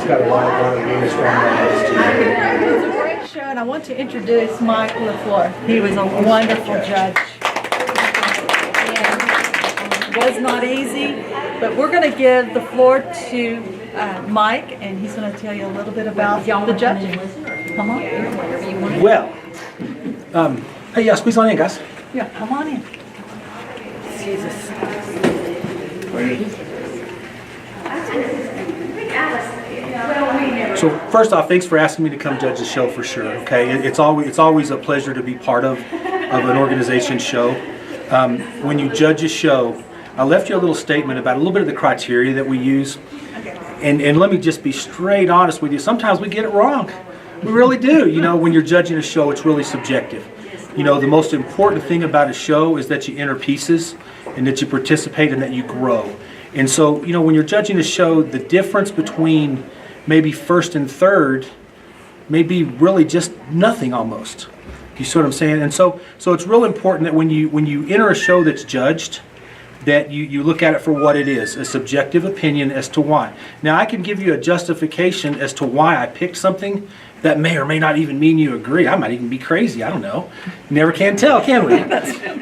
It's got a lot of really strong elements to it. It was a great show, and I want to introduce Mike Lafleur. He was a wonderful judge. And it was not easy, but we're going to give the floor to Mike, and he's going to tell you a little bit about the judging. Come on. Well, hey, yeah, squeeze on in, guys. Yeah, come on in. Jesus. So first off, thanks for asking me to come judge the show for sure. Okay, it's always a pleasure to be part of an organization's show. When you judge a show, I left you a little statement about a little bit of the criteria that we use. And let me just be straight honest with you. Sometimes we get it wrong. We really do. You know, when you're judging a show, it's really subjective. You know, the most important thing about a show is that you enter pieces and that you participate and that you grow. And so, you know, when you're judging a show, the difference between maybe first and third may be really just nothing almost. You see what I'm saying? And so it's real important that when you enter a show that's judged, that you look at it for what it is, a subjective opinion as to why. Now, I can give you a justification as to why I picked something that may or may not even mean you agree. I might even be crazy, I don't know. Never can tell, can we?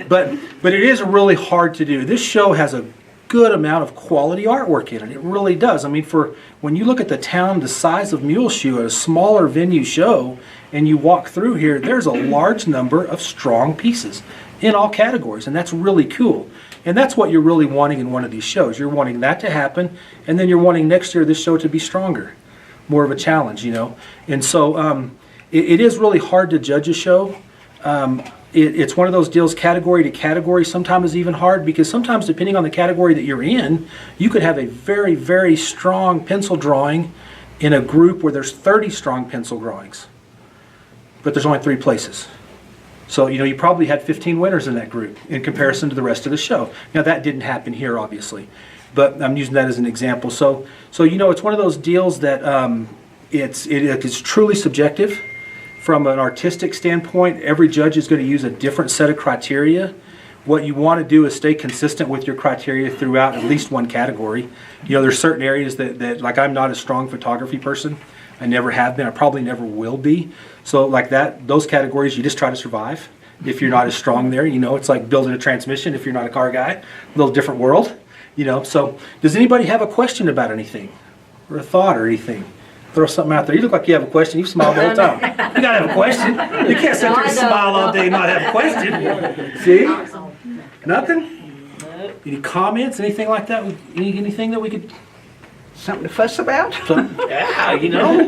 But it is really hard to do. This show has a good amount of quality artwork in it. It really does. I mean, for when you look at the town the size of Muleshoe, a smaller venue show, and you walk through here, there's a large number of strong pieces in all categories, and that's really cool. And that's what you're really wanting in one of these shows. You're wanting that to happen, and then you're wanting next year this show to be stronger, more of a challenge, you know. And so it is really hard to judge a show. It's one of those deals, category to category sometimes is even hard, because sometimes depending on the category that you're in, you could have a very, very strong pencil drawing in a group where there's 30 strong pencil drawings, but there's only 3 places. So, you know, you probably had 15 winners in that group in comparison to the rest of the show. Now, that didn't happen here, obviously, but I'm using that as an example. So you know, it's one of those deals that it's truly subjective. From an artistic standpoint, every judge is going to use a different set of criteria. What you want to do is stay consistent with your criteria throughout at least one category. You know, there's certain areas that like, I'm not a strong photography person. I never have been. I probably never will be. So like that, those categories, you just try to survive. If you're not as strong there, you know, it's like building a transmission if you're not a car guy. A little different world, you know. So does anybody have a question about anything? Or a thought or anything? Throw something out there. You look like you have a question. You smile all the time. You gotta have a question. You can't sit there and smile all day and not have a question. See? Nothing? Any comments? Anything like that? Anything that we could... Something to fuss about? Yeah, you know.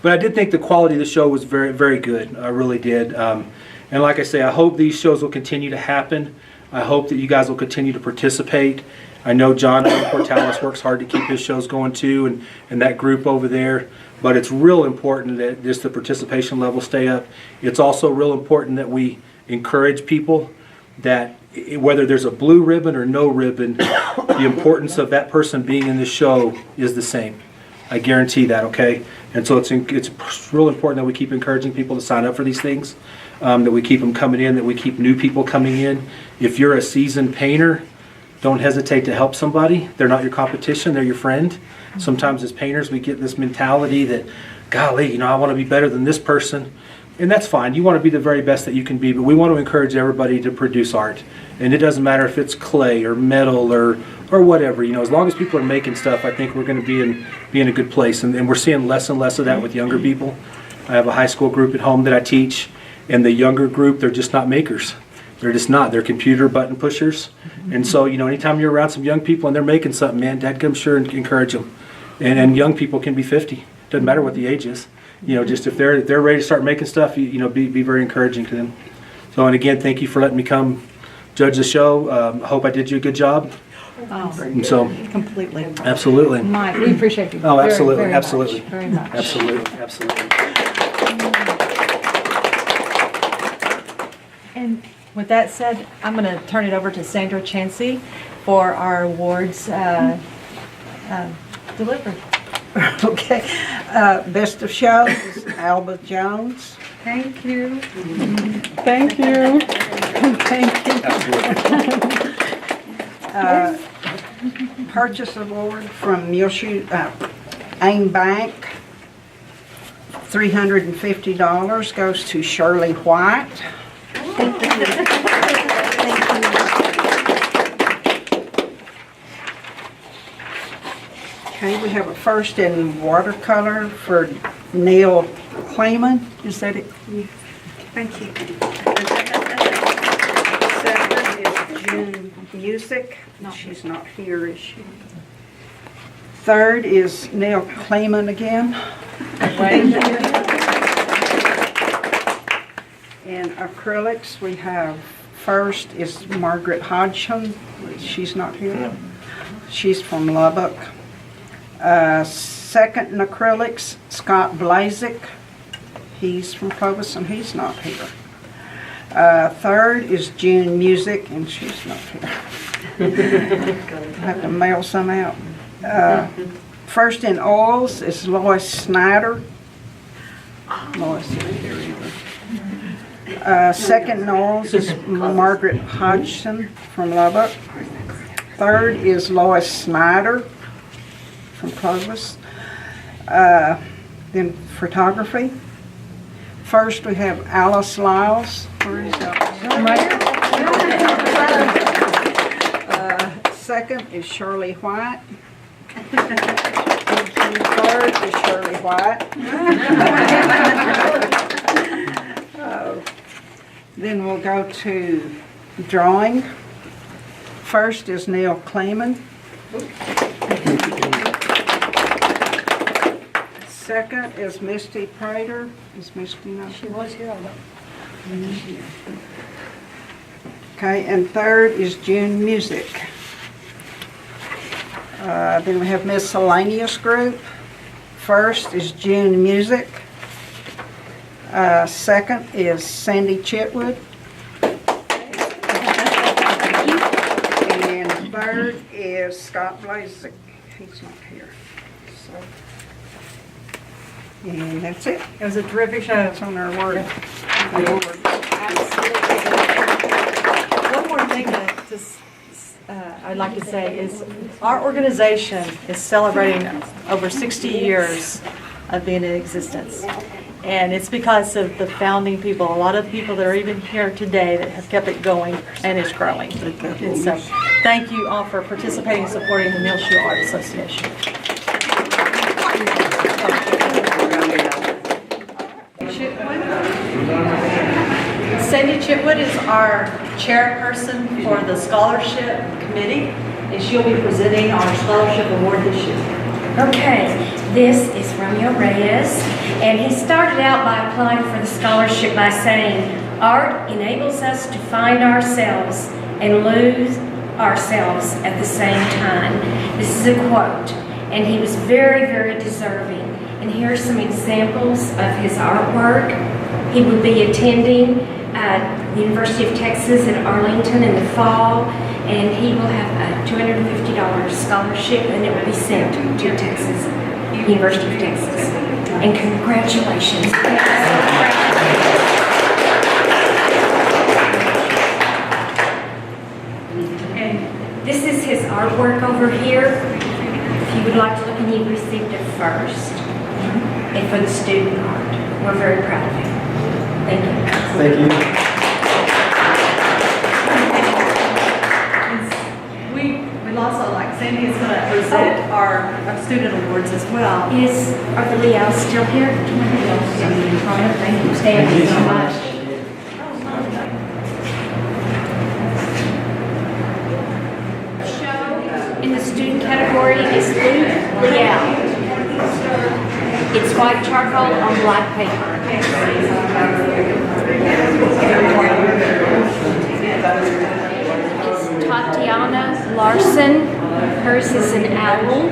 But I did think the quality of the show was very, very good. I really did. And like I say, I hope these shows will continue to happen. I hope that you guys will continue to participate. I know John Portales works hard to keep his shows going too, and that group over there. But it's real important that just the participation level stay up. It's also real important that we encourage people that whether there's a blue ribbon or no ribbon, the importance of that person being in the show is the same. I guarantee that, okay? And so it's real important that we keep encouraging people to sign up for these things, that we keep them coming in, that we keep new people coming in. If you're a seasoned painter, don't hesitate to help somebody. They're not your competition, they're your friend. Sometimes as painters we get this mentality that, golly, you know, I want to be better than this person. And that's fine. You want to be the very best that you can be, but we want to encourage everybody to produce art. And it doesn't matter if it's clay or metal or whatever. You know, as long as people are making stuff, I think we're going to be in a good place. And we're seeing less and less of that with younger people. I have a high school group at home that I teach, and the younger group, they're just not makers. They're just not. They're computer button pushers. And so, you know, anytime you're around some young people and they're making something, man, Dad, come sure and encourage them. And young people can be 50. Doesn't matter what the age is. You know, just if they're ready to start making stuff, you know, be very encouraging to them. So, and again, thank you for letting me come judge the show. I hope I did you a good job. Oh, so completely. Absolutely. Mike, we appreciate you. Oh, absolutely, very absolutely, much, very much. Absolutely. And with that said, I'm going to turn it over to Sandra Chancey for our awards delivery. Okay. Best of shows, Alba Jones. Thank you. Thank you. Thank you. Purchase Award from Muleshoe, AimBank. $350 goes to Shirley White. Okay, we have a first in watercolor for Neal Kleman. Is that it? Thank you. Second is June Music. She's not here, is she? Third is Neal Kleman again. In acrylics, we have first is Margaret Hodgson. She's not here. She's from Lubbock. Second in acrylics, Scott Blazik. He's from Clovis and he's not here. Third is June Music, and she's not here. I have to mail some out. First in oils is Lois Snyder. Lois isn't here either. Second in oils is Margaret Hodgson from Lubbock. Third is Lois Snyder from Clovis. Then photography. First we have Alice Lyles. Where is Alice? Second is Shirley White. Third is Shirley White. Then we'll go to drawing. First is Neal Kleman. Second is Misty Prater. Is Misty not? She was here. Okay, and third is June Music. Then we have miscellaneous group. First is June Music. Second is Sandi Chitwood. And third is Scott Blazik. He's not here. So, and that's it. It was a terrific show. That's on our word. Awards. One more thing that just I'd like to say is our organization is celebrating over 60 years of being in existence. And it's because of the founding people, a lot of people that are even here today that have kept it going and it's growing. And so thank you all for participating and supporting the Muleshoe Art Association. Sandi Chitwood is our chairperson for the scholarship committee, and she'll be presenting our scholarship award this year. Okay, this is Romeo Reyes, and he started out by applying for the scholarship by saying, "Art enables us to find ourselves and lose ourselves at the same time." This is a quote, and he was very, very deserving. And here are some examples of his artwork. He will be attending the University of Texas at Arlington in the fall, and he will have a $250 scholarship, and it will be sent to Texas, University of Texas. And congratulations. And this is his artwork over here. If you would like to look, and he received it first. And for the student art. We're very proud of him. Thank you. Thank you. We'd also like, Sandy is going to present our student awards as well. Are the Leals still here? Thank you, Sandy, so much. Show in the student category is Luke Leal. It's white charcoal on black paper. It's Tatiana Larson. Hers is an owl.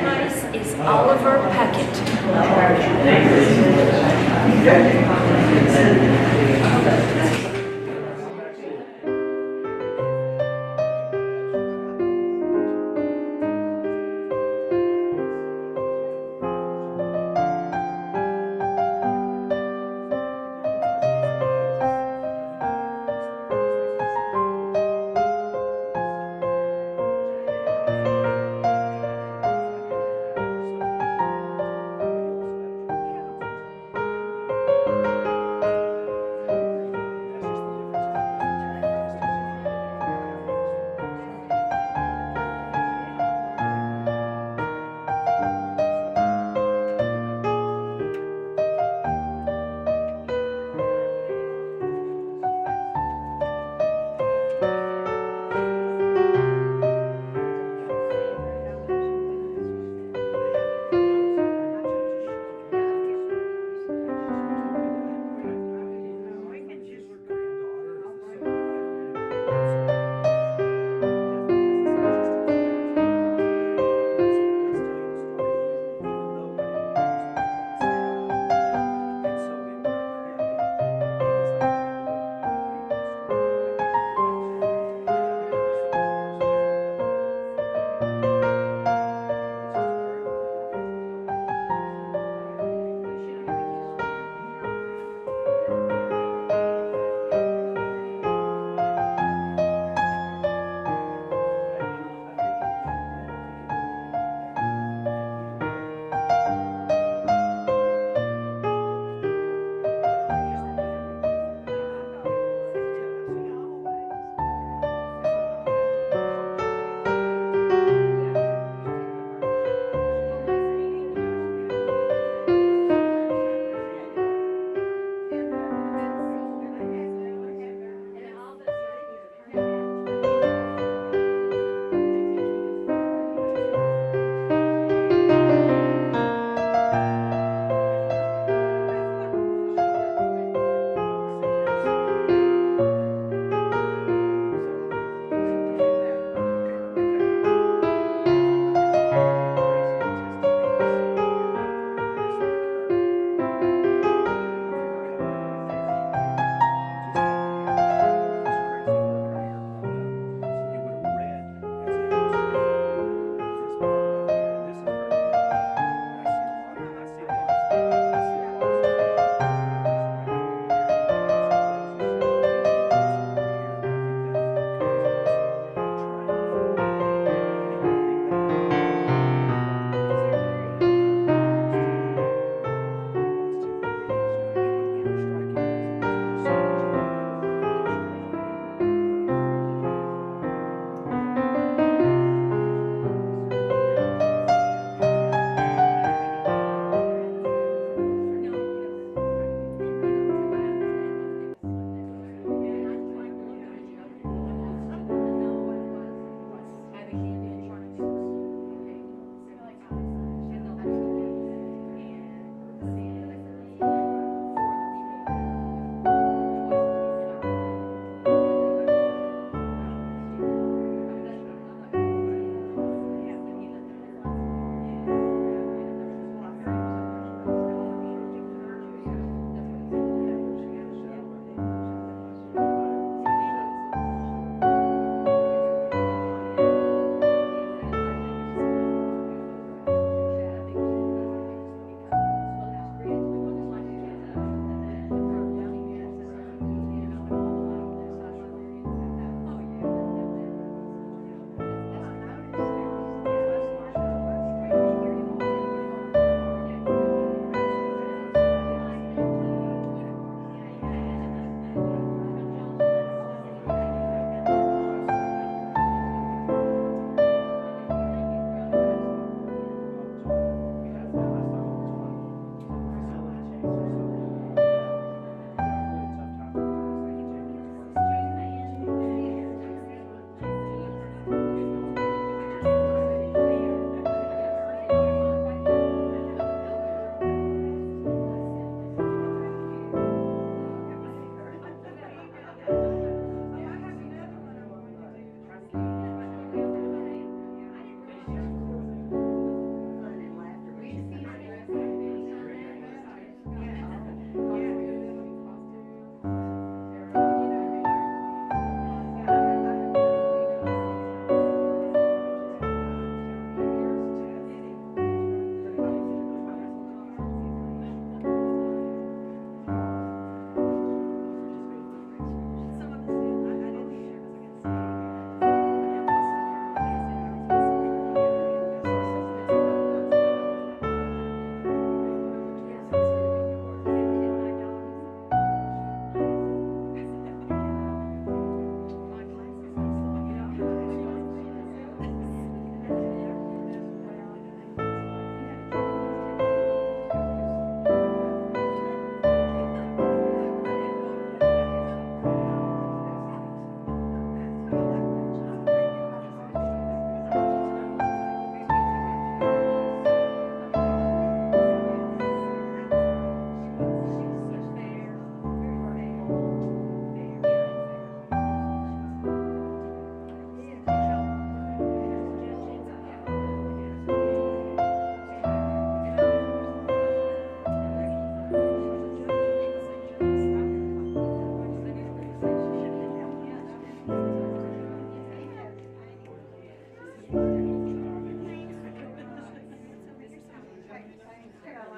Mine is Oliver Puckett.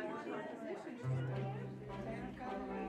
Congratulations.